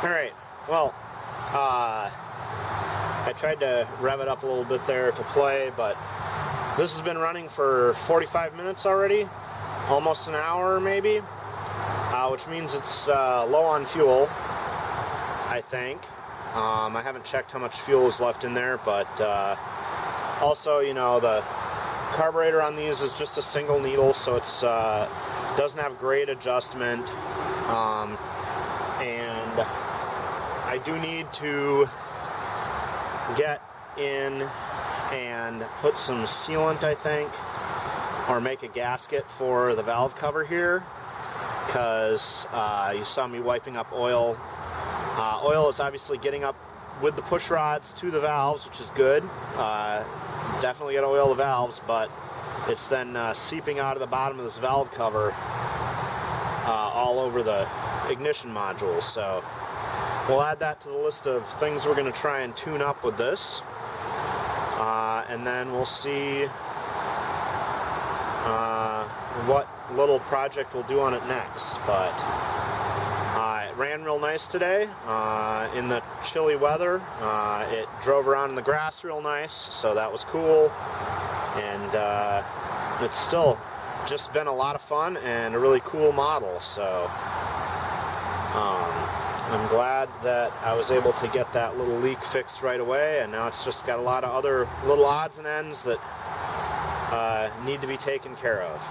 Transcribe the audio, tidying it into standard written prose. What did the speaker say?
Alright, well, I tried to rev it up a little bit there to play, but this has been running for 45 minutes already, almost an hour maybe, which means it's low on fuel, I think. I haven't checked how much fuel is left in there, but also, you know, the carburetor on these is just a single needle, so it's doesn't have great adjustment, and I do need to get in and put some sealant, I think, or make a gasket for the valve cover here, because you saw me wiping up oil. Oil is obviously getting up with the push rods to the valves, which is good. Definitely got to oil the valves, but it's then seeping out of the bottom of this valve cover all over the ignition modules. So we'll add that to the list of things we're going to try and tune up with this, and then we'll see what little project we'll do on it next. But it ran real nice today in the chilly weather. It drove around in the grass real nice, so that was cool, and it's still just been a lot of fun and a really cool model. So I'm glad that I was able to get that little leak fixed right away, and now it's just got a lot of other little odds and ends that need to be taken care of.